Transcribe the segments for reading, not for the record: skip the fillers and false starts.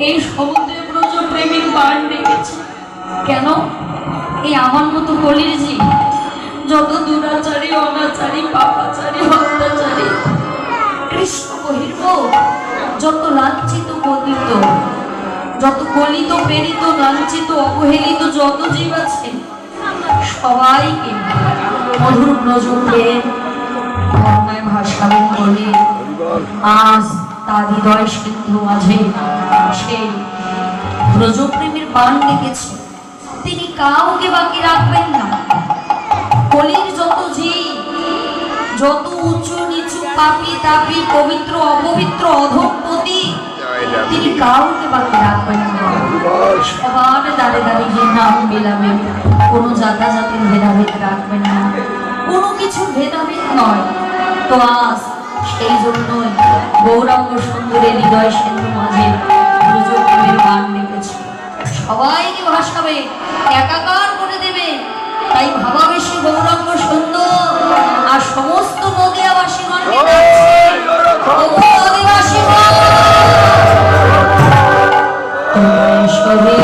এই সমুদ্রে ব্রজ প্রেমের বান ডেকেছে কেন? এই আমার মতো কলির জি যত দুরাচারী, অনাচারী, পাপাচারী, অত্যাচারী, কৃষ্ণ বহির্ভ যত লাঞ্ছিত পতিত, যত গলিত প্রেরিত, লাঞ্ছিত অবহেলিত যত জীব আছে সবাইকে মধুর ব্রজ প্রেম বন্যায় ভাসাবেন বলে আজ তার হৃদয় সিন্ধু মাঝে সেই ব্রজপ্রেমের বান ডেকেছে। তিনি কাউকে বাকি রাখবেন না। কলির যত জীব, যত উঁচু নিচু, পাপী তাপী, পবিত্র অপবিত্র, অধঃপতি, তিনি কাউকে বাকি রাখবেন না। সবার দাঁড়ে দাঁড়িয়ে নাম বিলাবে, কোনো জাতির ভেদাভেদ রাখবেন না, কোনো কিছু ভেদাভেদ নয়। তো আজ সেই জন্যই গৌরাঙ্গ সুন্দরের হৃদয় সিন্ধু মাঝে ব্রজপ্রেমের গান ডেকেছে। সবাইকে ভাসাবে, একাকার করে দেবে। তাই ভাবাবেশী গৌরাঙ্গ সুন্দর আর সমস্ত নদিয়াবাসীগণকে ডাকছে, ওগো নদীবাসীগণ, তোমরা এসো হে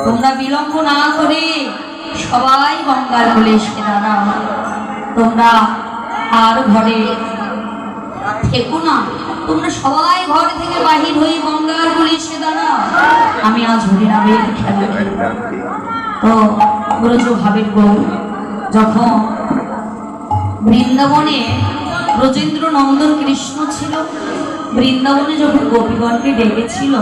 তোমরা বিলম্ব না করে সবাই গঙ্গার কোলে এসে দাঁড়াও। তোমরা আর ঘরে থেকো না, তোমরা সবাই ঘর থেকে বাহির হয়ে গঙ্গার কোলে এসে দাঁড়াও। আমি আজ হরিনামের খেলা খেলব। তো ব্রজ ভাবের গৌ যখন বৃন্দাবনে ব্রজেন্দ্র নন্দন কৃষ্ণ ছিল, বৃন্দাবনে যখন গোপীগণকে ডেকেছিল,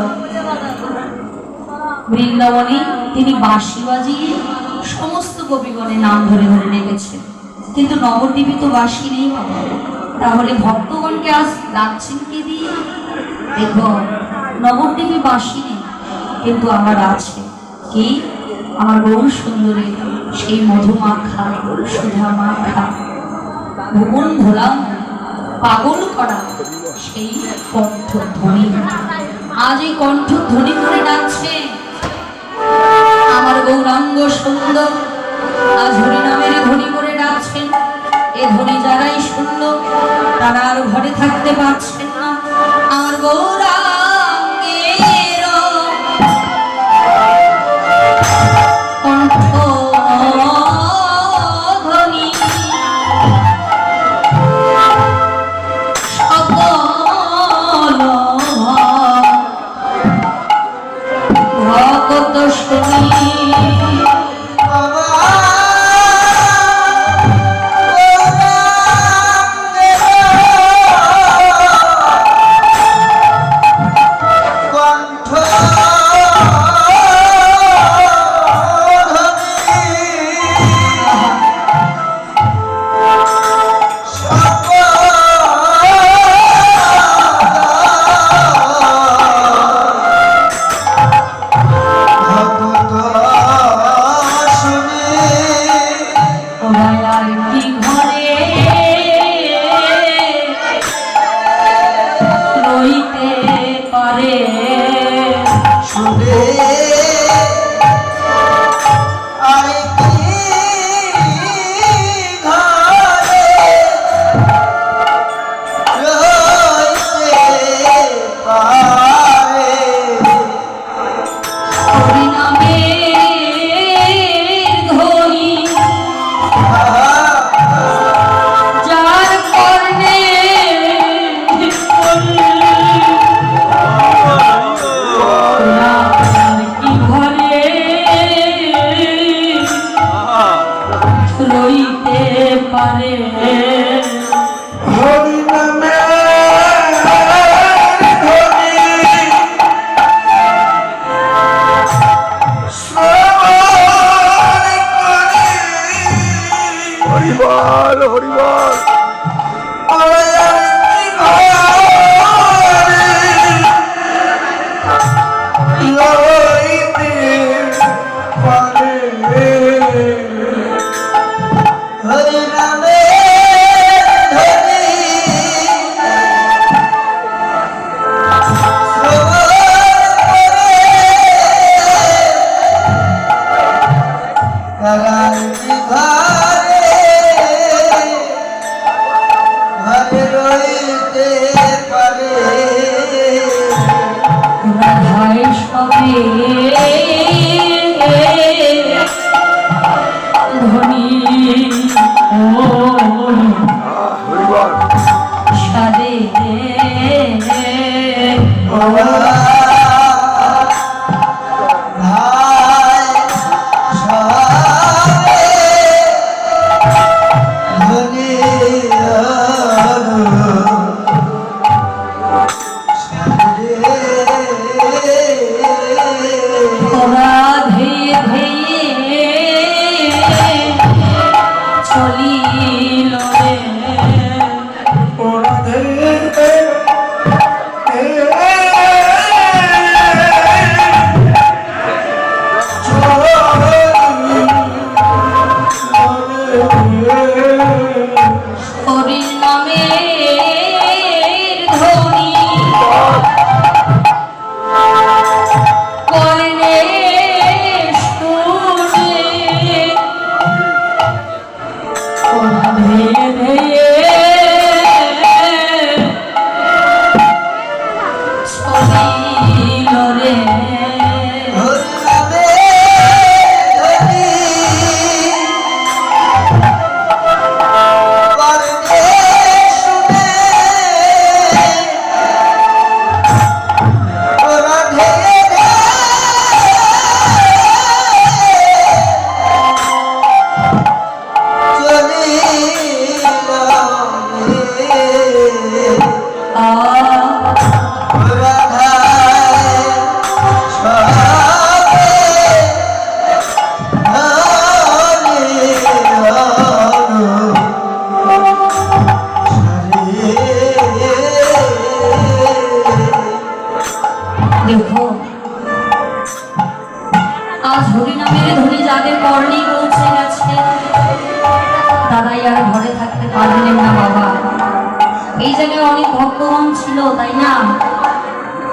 বৃন্দাবনে তিনি বাঁশি বাজিয়ে সমস্ত গোপীগণের নাম ধরে ধরে ডেকেছেন। কিন্তু নবদ্বীপে তো বাঁশি নেই, তাহলে ভক্তগণকে আজ ডাকছেন কে দিয়ে? দেখো, নবদ্বীপে বাঁশি নেই, কিন্তু আমার আছে কি? আমার গৌর সুন্দরী সেই মধুমাখা, সুধা মাখা, ভুবন ভোলাম পাগল করা সেই কণ্ঠধ্বনি। আজ এই কণ্ঠধ্বনি করে ডাকছে আমার গৌরাঙ্গ সুন্দর। আজ হরিনামের ধ্বনি করে ডাকছেন। এ ধ্বনি যারাই শুনল তারা আর ঘরে থাকতে পারছেন না। আমার গৌরাঙ্গের কণ্ঠধ্বনি সকল ভক্ত শুনি। হরিবল হরিবল।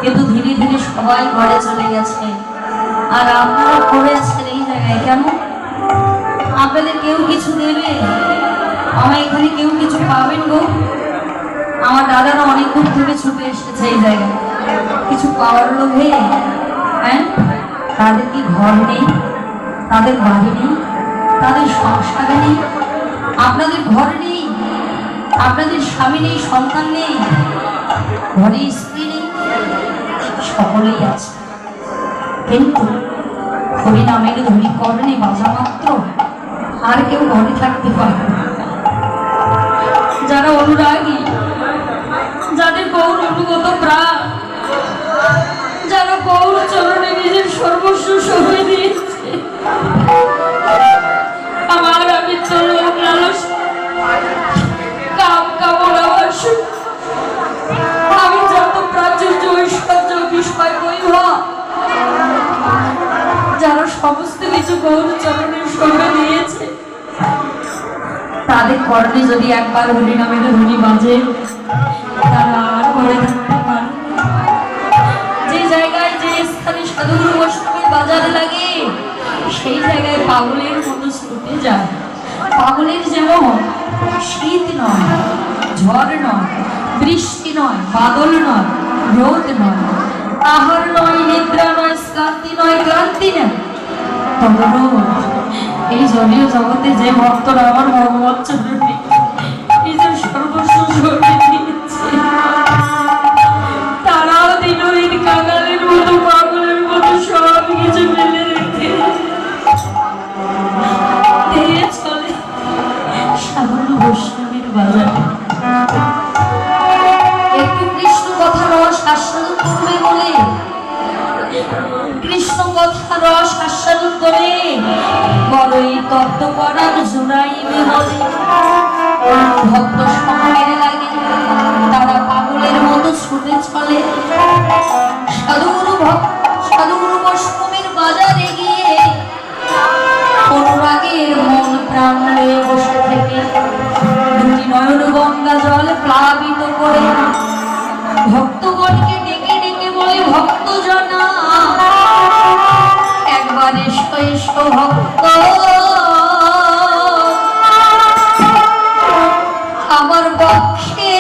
কিন্তু ধীরে ধীরে সবাই ঘরে চলে গেছে, আর আপনারা পড়ে আছেন এই জায়গায় কেন? আপনাদের কেউ কিছু দেবে? আমার এখানে কেউ কিছু পাবেন গো? আমার দাদারা অনেক দূর থেকে ছুটে এসেছে এই জায়গায় কিছু পাওয়ার লোভে। হ্যাঁ, তাদের কি ঘর নেই, তাদের বাড়ি নেই, তাদের সংসার নেই? আপনাদের ঘর নেই, আপনাদের স্বামী নেই, সন্তান নেই, ঘরে স্ত্রী নেই, সকলেই আছে, কিন্তু হরিনামের ধ্বনি কর্ণে বাজা মাত্র আর কেউ ঘরে থাকতে পারে না। যারা অনুরাগী, যাদের গৌর অনুগত প্রাণ, যারা গৌর চরণে নিজের সর্বস্ব সরিয়ে দিয়েছে, আমার আমি তো লোক লালস কাম কামনা বাসু, আমি যত প্রাচুর্য ঐশ্বর্য বিষয় বৈভব, যারা সমস্ত কিছু গৌর চরণে সরিয়ে দিয়েছে, তাদের কর্ণে যদি একবার হরিনামের ধ্বনি বাজে, তারা আর ঘরে থাকতে পারে। যে জায়গায় যে স্থানে সাধুগুরু বৈষ্ণবের বাজার লাগে, সেই জায়গায় পাগলের মতো ছুটে যায়। পাগলের যেমন শীত নয়, ঝড় নয়, বৃষ্টি নয়, বাদল নয়, রোদ নয়, আহার নয়, নিদ্রা নয়, শ্রান্তি নয়, ক্লান্তি নয়, এই জলীয় জগতে যে ভক্তরা আমার ভগবত চরণে নিজের সর্বস্ব সরিয়ে দিয়েছে, তারাও দিনহীন কাঙালের মতো পাগলের মতো সব কিছু ফেলে রেখে দিয়ে চলে সামান্য বৈষ্ণবের বাজারে। একটু কৃষ্ণ কথা রস আস্বাদন করবে বলে, কৃষ্ণ কথা রস আস্বাদন করে বড়ই তত্ত্ব করার জোড়াইবে বলে ভক্ত সঙ্গের লাগে তারা পাগলের মতো ছুটে চলে সাধুগুরু বৈষ্ণবের বাজারে গিয়ে অনুরাগের মন প্রাণ লয়ে বসে থেকে দুটি নয়ন গঙ্গা জল প্লাবিত করে ভক্তগণকে ডেকে ডেকে বলে ভক্ত জনা একবার এসো এসো ভক্ত আমার পক্ষে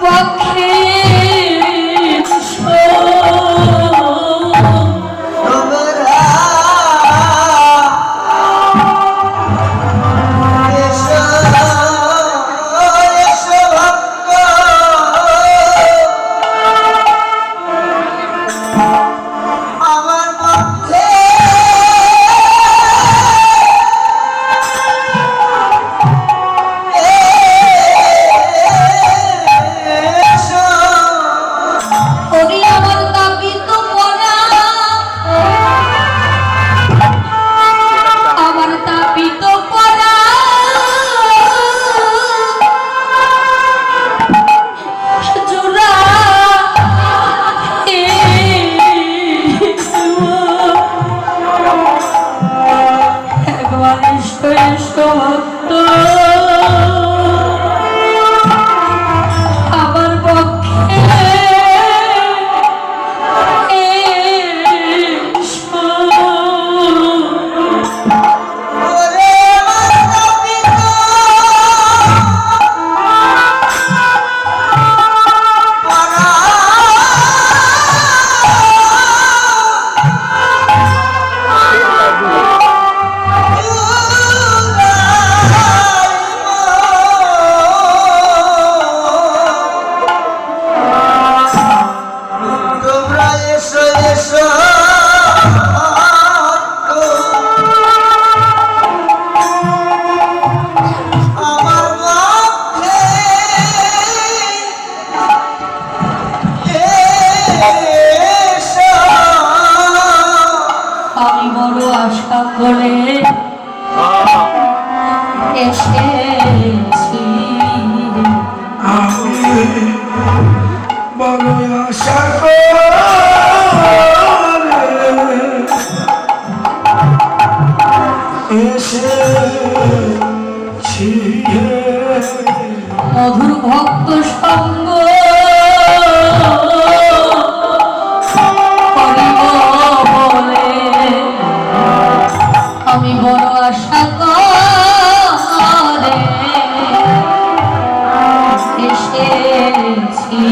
পক্ষে মধুর ভক্ত সঙ্গ করিব বলে আমি বড় আশা করে এসেছি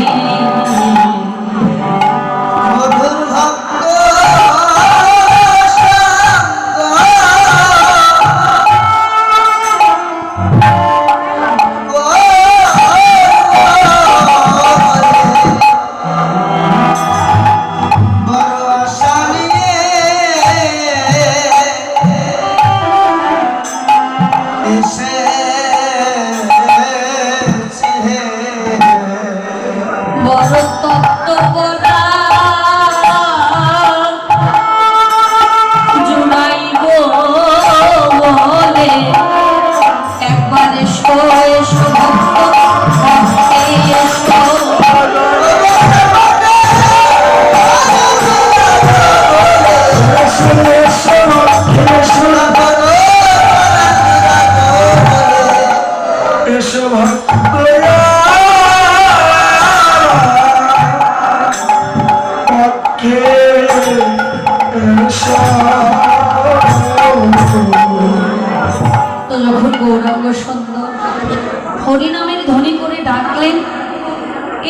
হরিনামের ধ্বনি করে ডাকলেন।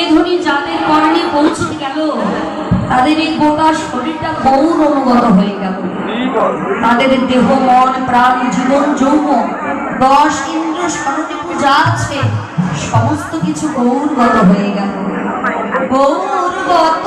এ ধ্বনি যাদের কর্ণে পৌঁছে গেল তাদের এই গোটা শরীরটা গৌর অনুগত হয়ে গেল। তাদের দেহ মন প্রাণ জীবন যৌবন 10 ইন্দ্র স্বরূপ যা আছে সমস্ত কিছু গৌরগত হয়ে গেল। গৌরগত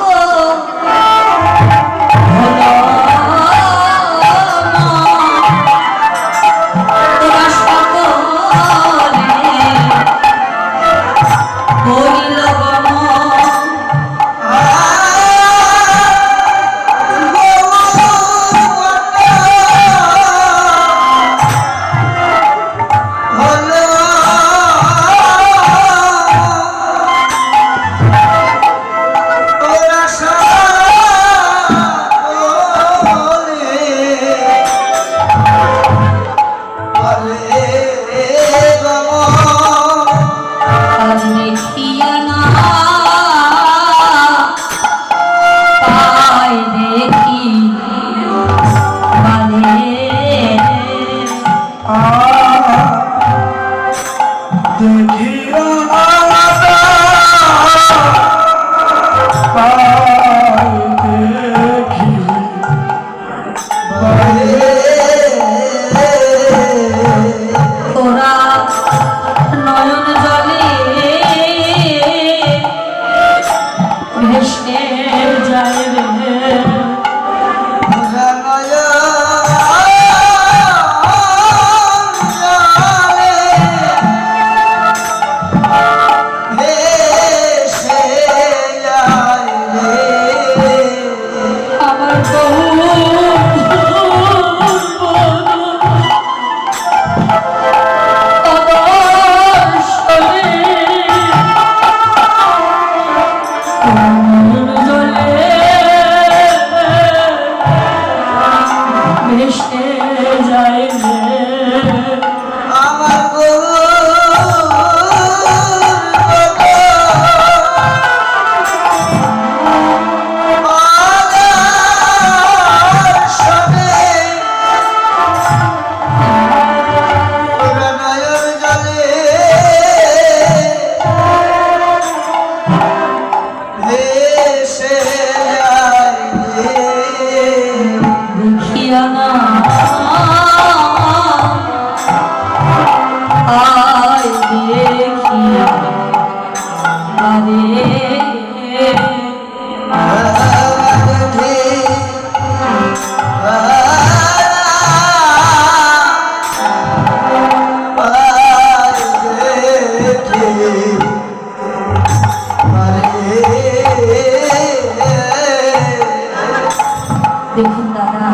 দেখুন দাদা,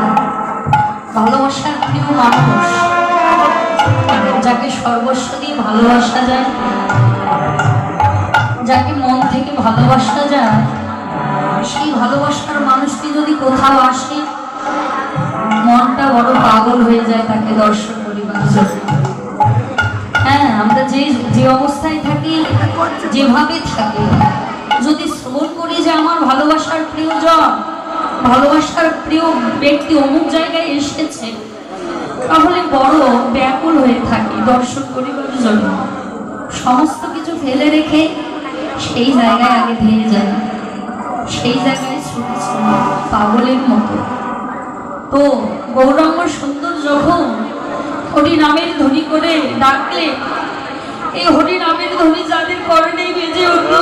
ভালোবাসার প্রিয় মানুষ যাকে সর্বস্ব দিয়ে ভালোবাসা যায়, যাকে মন থেকে ভালোবাসা যায়, সেই ভালোবাসার মানুষটি যদি কোথাও আসে মনটা বড় পাগল হয়ে যায় তাকে দর্শন করিবার জন্য। হ্যাঁ, আমরা যে অবস্থায় থাকি, যেভাবে থাকি, যদি শ্রবণ করি যে আমার ভালোবাসার প্রিয়জন, ভালোবাসার প্রিয় ব্যক্তি অমুক জায়গায় এসেছে, তাহলে বড় ব্যাকুল হয়ে থাকি দর্শন করিবার জন্য। সমস্ত কিছু ফেলে রেখে সেই জায়গায় আগে ধেয়ে যায়, সেই জায়গায় ছুটছে পাগলের মতো। তো গৌরাঙ্গ সুন্দর যখন হরি নামের ধ্বনি করে ডাকলে, এই হরি নামের ধ্বনি যাদের করণেই বেজে উঠল,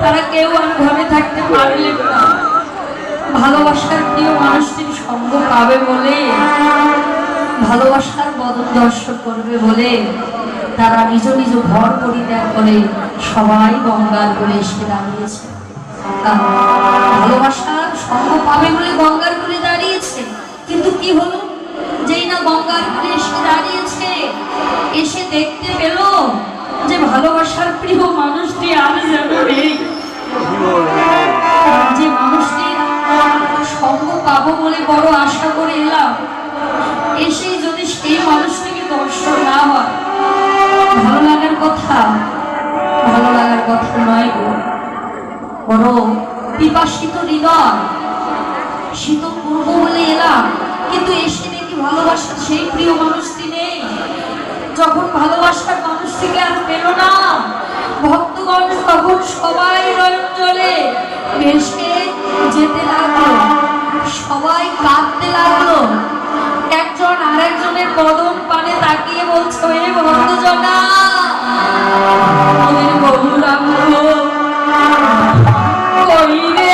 তারা কেউ আর ঘরে থাকতে পারলেন না। ভালোবাসার প্রিয় মানুষটির সঙ্গ পাবে বলে, ভালোবাসার বদন দর্শন করবে বলে তারা নিজ নিজ ঘর পরিত্যাগ করে সবাই গঙ্গার করে এসে দাঁড়িয়েছে। ভালোবাসার সঙ্গ পাবে বলে গঙ্গার করে দাঁড়িয়েছে, কিন্তু কি হলো, যেই না গঙ্গার করে এসে দাঁড়িয়েছে, এসে দেখতে পেল যে ভালোবাসার প্রিয় মানুষটি আর যেন নেই। যে মানুষটির সঙ্গ পাবো বলে বড় আশা করে এলাম, এসেই যদি সেই মানুষটিকে দর্শন না হয়, ভালো লাগার কথা, ভালো লাগার কথা নয় গো। বড় পিপাসিত হৃদয়, শীতল করবো বলে এলাম, কিন্তু এসে দেখি ভালোবাসার সেই প্রিয় মানুষটি নেই। যখন ভালোবাসার মানুষটিকে আর পেল না, ভক্তগণ তখন সবাই নয়ন জলে ভেসে যেতে লাগলো, সবাই কাঁদতে লাগলো। একজন আরেকজনের বদন পানে তাকিয়ে বলছে, এ ভক্তজনা, আমাদের গৌরাঙ্গ কই রে